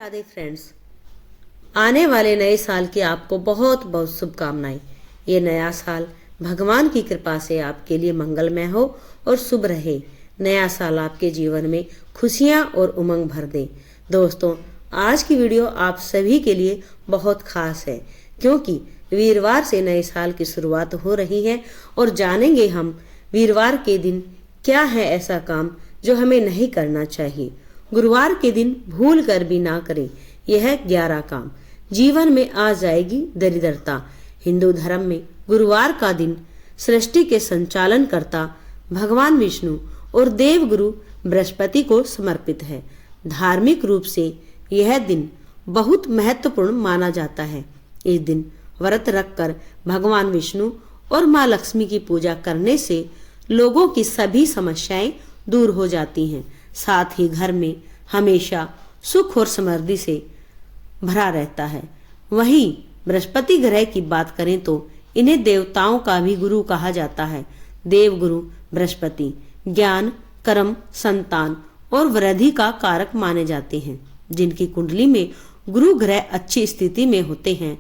Radhe friends, आने वाले नए साल की आपको बहुत बहुत शुभकामनाएं। ये नया साल भगवान की कृपा से आपके लिए मंगलमय हो और शुभ रहे। नया साल आपके जीवन में खुशियां और उमंग भर दे। दोस्तों, आज की वीडियो आप सभी के लिए बहुत खास है क्योंकि वीरवार से नए साल की शुरुआत हो रही है और जानेंगे हम वीरवार के दिन क्या है ऐसा काम जो हमें नहीं करना चाहिए। गुरुवार के दिन भूल कर भी ना करें यह 11 काम, जीवन में आ जाएगी दरिद्रता। हिंदू धर्म में गुरुवार का दिन सृष्टि के संचालन करता भगवान विष्णु और देव गुरु बृहस्पति को समर्पित है। धार्मिक रूप से यह दिन बहुत महत्वपूर्ण माना जाता है। इस दिन व्रत रखकर भगवान विष्णु और माँ लक्ष्मी की पूजा करने से लोगों की सभी समस्याएं दूर हो जाती हैं। साथ ही घर में हमेशा सुख और समृद्धि से भरा रहता है। वहीं बृहस्पति ग्रह की बात करें तो इन्हें देवताओं का भी गुरु कहा जाता है। देव गुरु बृहस्पति ज्ञान, कर्म, संतान और वृद्धि का कारक माने जाते हैं। जिनकी कुंडली में गुरु ग्रह अच्छी स्थिति में होते हैं,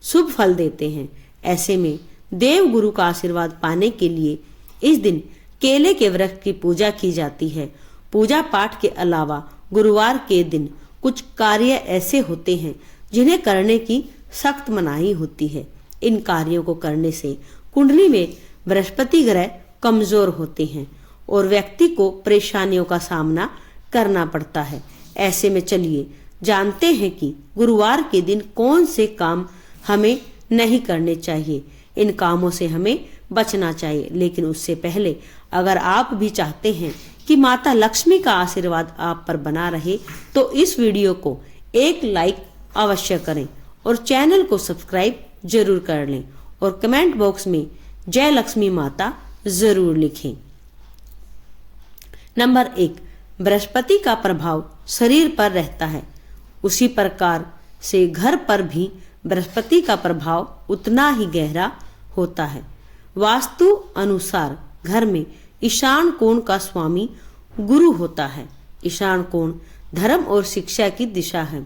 शुभ फल देते हैं। ऐसे में देव गुरु का आशीर्वाद पाने के लिए इस दिन केले के वृक्ष की पूजा की जाती है। पूजा पाठ के अलावा गुरुवार के दिन कुछ कार्य ऐसे होते हैं जिन्हें करने की सख्त मनाही होती है। इन कार्यों को करने से कुंडली में बृहस्पति ग्रह कमजोर होते हैं और व्यक्ति को परेशानियों का सामना करना पड़ता है। ऐसे में चलिए जानते हैं कि गुरुवार के दिन कौन से काम हमें नहीं करने चाहिए। इन कामों से हमें बचना चाहिए, लेकिन उससे पहले अगर आप भी चाहते हैं कि माता लक्ष्मी का आशीर्वाद आप पर बना रहे तो इस वीडियो को एक लाइक अवश्य करें और चैनल को सब्सक्राइब जरूर कर लें और कमेंट बॉक्स में जय लक्ष्मी माता जरूर लिखें। नंबर 1, बृहस्पति का प्रभाव शरीर पर रहता है, उसी प्रकार से घर पर भी बृहस्पति का प्रभाव उतना ही गहरा होता है। वास्तु अनुसार घर में ईशान कोण का स्वामी गुरु होता है। ईशान कोण धर्म और शिक्षा की दिशा है।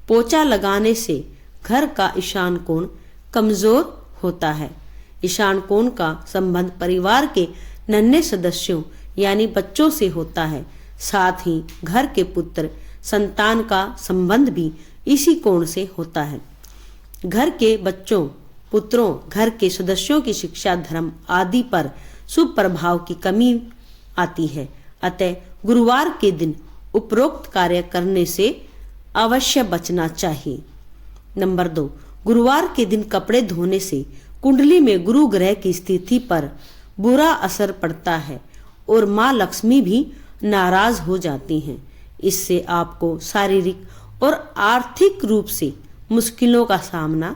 पोछा लगाने से घर का ईशान कोण कमजोर होता है। ईशान कोण का संबंध परिवार के नन्हे सदस्यों यानी बच्चों से होता है। साथ ही घर के पुत्र संतान का संबंध भी इसी कोण से होता है। घर के बच्चों, पुत्रों, घर के सदस्यों की शिक्षा, धर्म आदि पर शुभ प्रभाव की कमी आती है। अतः गुरुवार के दिन उपरोक्त कार्य करने से अवश्य बचना चाहिए। नंबर 2, गुरुवार के दिन कपड़े धोने से कुंडली में गुरु ग्रह की स्थिति पर बुरा असर पड़ता है और माँ लक्ष्मी भी नाराज हो जाती हैं। इससे आपको शारीरिक और आर्थिक रूप से मुश्किलों का सामना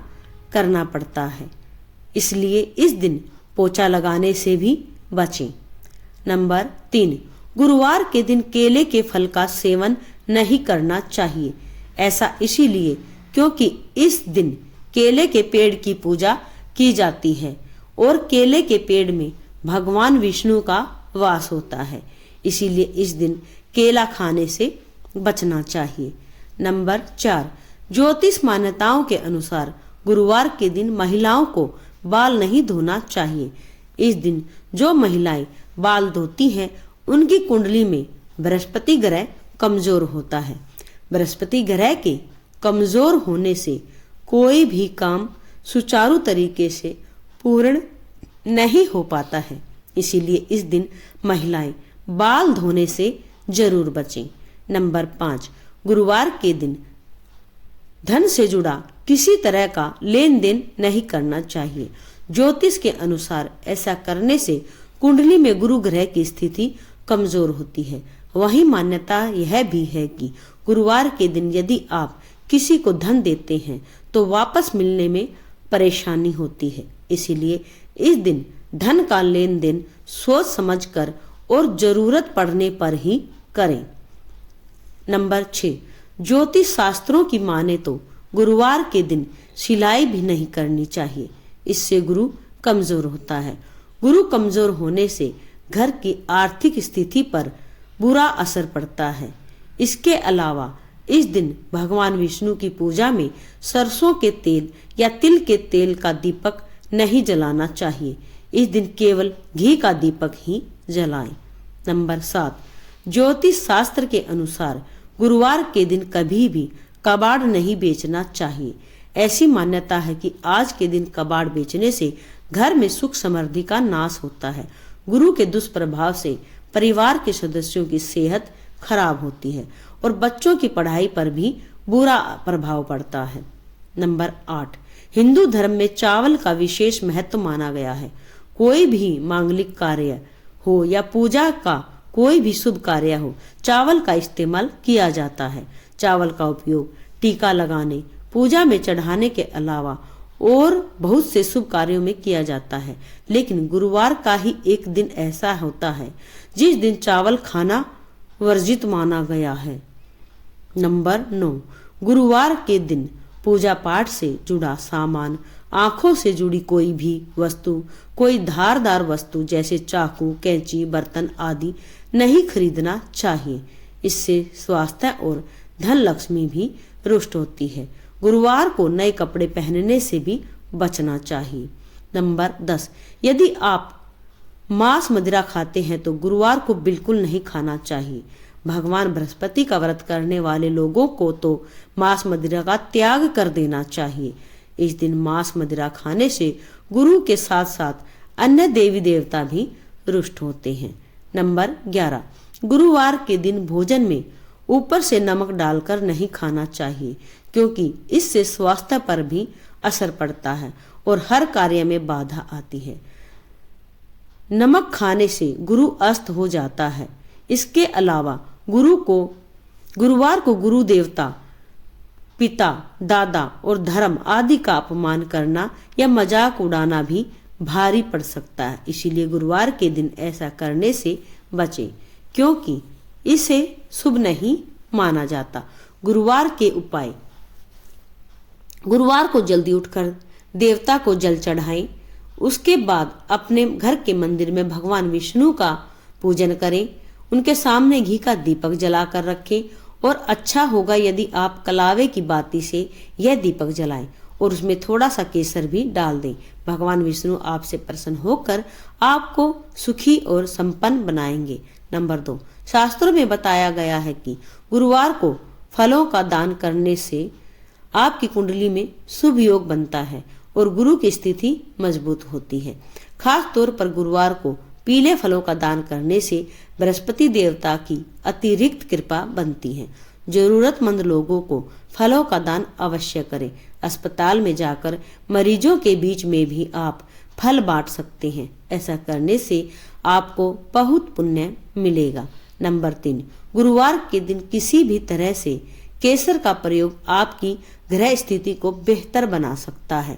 करना पड़ता है, इसलिए इस दिन पोछा लगाने से भी बचें। नंबर 3, गुरुवार के दिन केले के फल का सेवन नहीं करना चाहिए। ऐसा इसीलिए क्योंकि इस दिन केले के पेड़ की पूजा की जाती है और केले के पेड़ में भगवान विष्णु का वास होता है, इसीलिए इस दिन केला खाने से बचना चाहिए। नंबर 4, ज्योतिष मान्यताओं के अनुसार गुरुवार के दिन महिलाओं को बाल नहीं धोना चाहिए। इस दिन जो महिलाएं बाल धोती हैं उनकी कुंडली में बृहस्पति ग्रह कमजोर होता है। बृहस्पति ग्रह के कमजोर होने से कोई भी काम सुचारू तरीके से पूर्ण नहीं हो पाता है, इसीलिए इस दिन महिलाएं बाल धोने से जरूर बचें। नंबर 5, गुरुवार के दिन धन से जुड़ा किसी तरह का लेन देन नहीं करना चाहिए। ज्योतिष के अनुसार ऐसा करने से कुंडली में गुरु ग्रह की स्थिति कमजोर होती है। वही मान्यता यह भी है कि गुरुवार के दिन यदि आप किसी को धन देते हैं तो वापस मिलने में परेशानी होती है, इसीलिए इस दिन धन का लेन देन सोच समझकर और जरूरत पड़ने पर ही करें। नंबर 6, ज्योतिष शास्त्रों की माने तो गुरुवार के दिन सिलाई भी नहीं करनी चाहिए, इससे गुरु कमजोर होता है। गुरु कमजोर होने से घर की आर्थिक स्थिति पर बुरा असर पड़ता है। इसके अलावा इस दिन भगवान विष्णु की पूजा में सरसों के तेल या तिल के तेल का दीपक नहीं जलाना चाहिए। इस दिन केवल घी का दीपक ही जलाएं। नंबर 7, ज्योतिष शास्त्र के अनुसार गुरुवार के दिन कभी भी कबाड़ नहीं बेचना चाहिए। ऐसी मान्यता है कि आज के दिन कबाड़ बेचने से घर में सुख समृद्धि का नाश होता है। गुरु के दुष्प्रभाव से परिवार के सदस्यों की सेहत खराब होती है और बच्चों की पढ़ाई पर भी बुरा प्रभाव पड़ता है। नंबर 8, हिंदू धर्म में चावल का विशेष महत्व माना गया है। कोई भी मांगलिक कार्य हो या पूजा का कोई भी शुभ कार्य हो, चावल का इस्तेमाल किया जाता है। चावल का उपयोग टीका लगाने, पूजा में चढ़ाने के अलावा और बहुत से शुभ कार्यों में किया जाता है। लेकिन गुरुवार का ही एक दिन ऐसा होता है जिस दिन चावल खाना वर्जित माना गया है। नंबर 9, गुरुवार के दिन पूजा पाठ से जुड़ा सामान, आंखों से जुड़ी कोई भी वस्तु, कोई धारदार वस्तु जैसे चाकू, कैंची, बर्तन आदि नहीं खरीदना चाहिए। इससे स्वास्थ्य और धन लक्ष्मी भी रुष्ट होती है। गुरुवार को नए कपड़े पहनने से भी बचना चाहिए। नंबर 10, यदि आप मांस मदिरा खाते हैं तो गुरुवार को बिल्कुल नहीं खाना चाहिए। भगवान बृहस्पति का व्रत करने वाले लोगों को तो मांस मदिरा का त्याग कर देना चाहिए। इस दिन मांस मदिरा खाने से गुरु के साथ साथ अन्य देवी देवता भी रुष्ट होते हैं। नंबर 11, गुरुवार के दिन भोजन में ऊपर से नमक डालकर नहीं खाना चाहिए, क्योंकि इससे स्वास्थ्य पर भी असर पड़ता है और हर कार्य में बाधा आती है। नमक खाने से गुरु अस्त हो जाता है। इसके अलावा गुरुवार को गुरु देवता, पिता, दादा और धर्म आदि का अपमान करना या मजाक उड़ाना भी भारी पड़ सकता है। इसीलिए गुरुवार के दिन ऐसा करने से बचें, क्योंकि इसे शुभ नहीं माना जाता। गुरुवार के उपाय: गुरुवार को जल्दी उठकर देवता को जल चढ़ाएं। उसके बाद अपने घर के मंदिर में भगवान विष्णु का पूजन करें। उनके सामने घी का दीपक जलाकर रखें और अच्छा होगा यदि आप कलावे की बाती से यह दीपक जलाएं और उसमें थोड़ा सा केसर भी डाल दें। भगवान विष्णु आपसे प्रसन्न होकर आपको सुखी और संपन्न बनाएंगे। नंबर 2, शास्त्रों में बताया गया है कि गुरुवार को फलों का दान करने से आपकी कुंडली में शुभ योग बनता है और गुरु की स्थिति मजबूत होती है। खास तौर पर गुरुवार को पीले फलों का दान करने से बृहस्पति देवता की अतिरिक्त कृपा बनती है। जरूरतमंद लोगों को फलों का दान अवश्य करें। अस्पताल में जाकर मरीजों के बीच में भी आप फल बांट सकते हैं। ऐसा करने से आपको बहुत पुण्य मिलेगा। नंबर 3, गुरुवार के दिन किसी भी तरह से केसर का प्रयोग आपकी ग्रह स्थिति को बेहतर बना सकता है।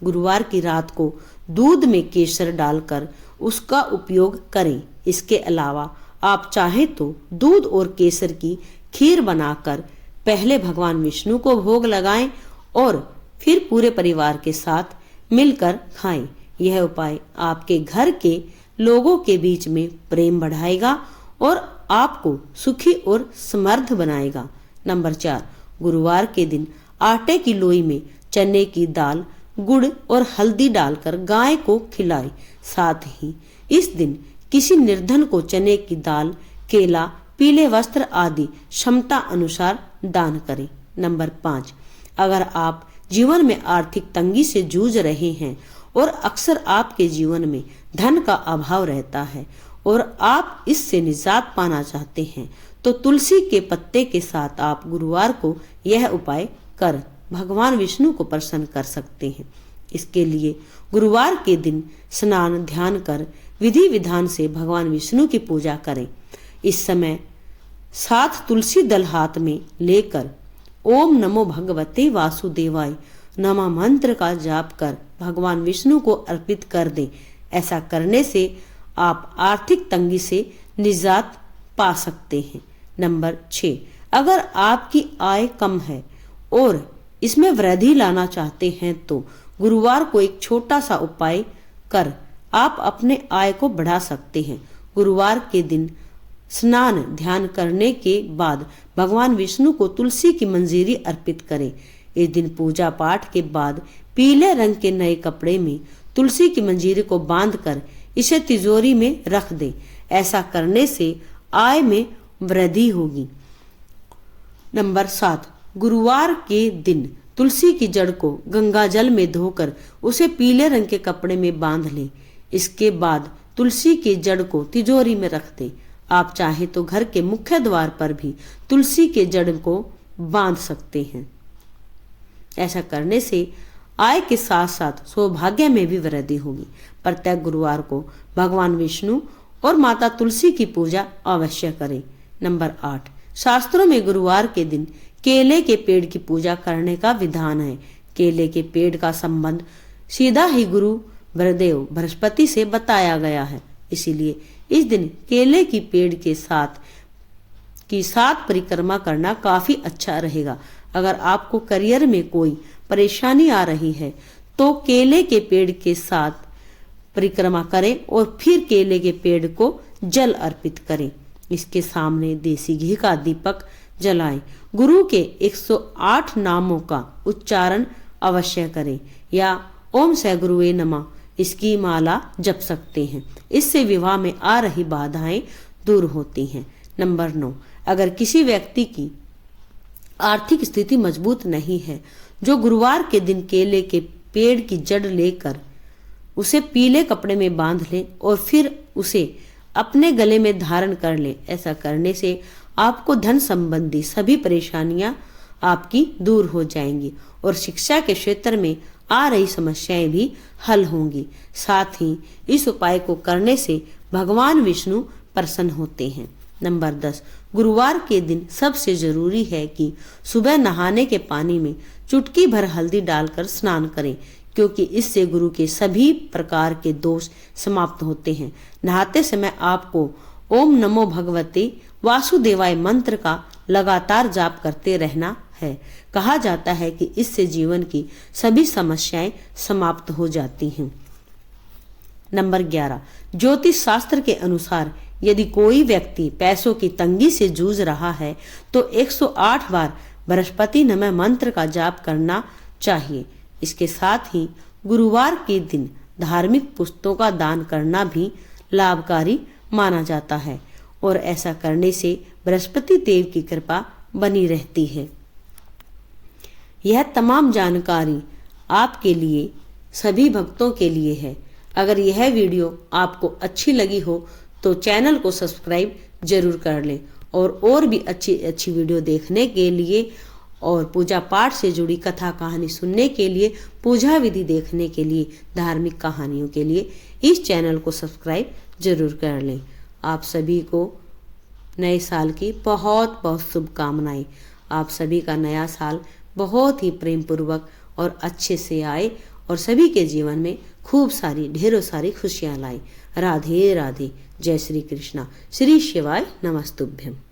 गुरुवार की रात को दूध में केसर डालकर उसका उपयोग करें। इसके अलावा आप चाहें तो दूध और केसर की खीर बनाकर पहले भगवान विष्णु को भोग लगाएं और फिर पूरे परिवार के साथ मिलकर खाएं। यह उपाय आपके घर के लोगों के बीच में प्रेम बढ़ाएगा और आपको सुखी और समृद्ध बनाएगा। नंबर 4, गुरुवार के दिन आटे की लोई में चने की दाल, गुड़ और हल्दी डालकर गाय को खिलाएं। साथ ही इस दिन किसी निर्धन को चने की दाल, केला, पीले वस्त्र आदि क्षमता अनुसार दान करें। नंबर 5, अगर आप जीवन में आर्थिक तंगी से जूझ रहे हैं और अक्सर आपके जीवन में धन का अभाव रहता है और आप इससे निजात पाना चाहते हैं, तो तुलसी के पत्ते के साथ आप गुरुवार को यह उपाय कर भगवान विष्णु को प्रसन्न कर सकते हैं। इसके लिए गुरुवार के दिन स्नान ध्यान कर विधि विधान से भगवान विष्णु की पूजा करें। इस समय 7 तुलसी दल हाथ में लेकर ओम नमो भगवते वासुदेवाय नमः मंत्र का जाप कर भगवान विष्णु को अर्पित कर दें। ऐसा करने से आप आर्थिक तंगी से निजात पा सकते हैं। नंबर 6, अगर आपकी आय कम है और इसमें वृद्धि लाना चाहते हैं तो गुरुवार को एक छोटा सा उपाय कर आप अपने आय को बढ़ा सकते हैं। गुरुवार के दिन स्नान ध्यान करने के बाद भगवान विष्णु को तुलसी की मंजीरी अर्पित करें। इस दिन पूजा पाठ के बाद पीले रंग के नए कपड़े में तुलसी की मंजीरी को बांधकर इसे तिजोरी में रख दें। ऐसा करने से आय में वृद्धि होगी। नंबर 7, गुरुवार के दिन तुलसी की जड़ को गंगा जल में धोकर उसे पीले रंग के कपड़े में बांध लें। इसके बाद तुलसी की जड़ को तिजोरी में रख दें। आप चाहे तो घर के मुख्य द्वार पर भी तुलसी के जड़ को बांध सकते हैं। ऐसा करने से आय के साथ साथ सौभाग्य में भी वृद्धि होगी। प्रत्येक गुरुवार को भगवान विष्णु और माता तुलसी की पूजा अवश्य करें। नंबर 8, शास्त्रों में गुरुवार के दिन केले के पेड़ की पूजा करने का विधान है। केले के पेड़ का संबंध सीधा ही गुरु ब्रदेव बृहस्पति से बताया गया है। इसीलिए इस दिन केले की पेड़ के साथ परिक्रमा करना काफी अच्छा रहेगा। अगर आपको करियर में कोई परेशानी आ रही है तो केले के पेड़ के साथ परिक्रमा करें और फिर केले के पेड़ को जल अर्पित करें। इसके सामने देसी घी का दीपक जलाएं। गुरु के 108 नामों का उच्चारण अवश्य करें या ओम स गुरुवे नमः इसकी माला जप सकते हैं। इससे विवाह में आ रही बाधाएं दूर होती हैं। नंबर 9, अगर किसी व्यक्ति की आर्थिक स्थिति मजबूत नहीं है, जो गुरुवार के दिन केले के पेड़ की जड़ लेकर उसे पीले कपड़े में बांध ले और फिर उसे अपने गले में धारण कर ले। ऐसा करने से आपको धन संबंधी सभी परेशानियां आपकी दूर हो जाएंगी और शिक्षा के क्षेत्र में आ रही समस्याएं भी हल होंगी। साथ ही इस उपाय को करने से भगवान विष्णु प्रसन्न होते हैं। नंबर 10, गुरुवार के दिन सबसे जरूरी है कि सुबह नहाने के पानी में चुटकी भर हल्दी डालकर स्नान करें, क्योंकि इससे गुरु के सभी प्रकार के दोष समाप्त होते हैं। नहाते समय आपको ओम नमो भगवते वासुदेवाय मंत्र का लगातार जाप करते रहना है। कहा जाता है कि इससे जीवन की सभी समस्याएं समाप्त हो जाती हैं। नंबर 11, ज्योतिष शास्त्र के अनुसार यदि कोई व्यक्ति पैसों की तंगी से जूझ रहा है तो 108 बार बृहस्पति नमः मंत्र का जाप करना चाहिए। इसके साथ ही गुरुवार के दिन धार्मिक पुस्तकों का दान करना भी लाभकारी माना जाता है और ऐसा करने से बृहस्पति देव की कृपा बनी रहती है। यह तमाम जानकारी आपके लिए, सभी भक्तों के लिए है। अगर यह वीडियो आपको अच्छी लगी हो तो चैनल को सब्सक्राइब जरूर कर लें और भी अच्छी वीडियो देखने के लिए और पूजा पाठ से जुड़ी कथा कहानी सुनने के लिए, पूजा विधि देखने के लिए, धार्मिक कहानियों के लिए इस चैनल को सब्सक्राइब जरूर कर लें। आप सभी को नए साल की बहुत बहुत शुभकामनाएं। आप सभी का नया साल बहुत ही प्रेम पूर्वक और अच्छे से आए और सभी के जीवन में खूब सारी ढेरों सारी खुशियां लाए। राधे राधे। जय श्री कृष्णा। श्री शिवाय नमस्तुभ्यम।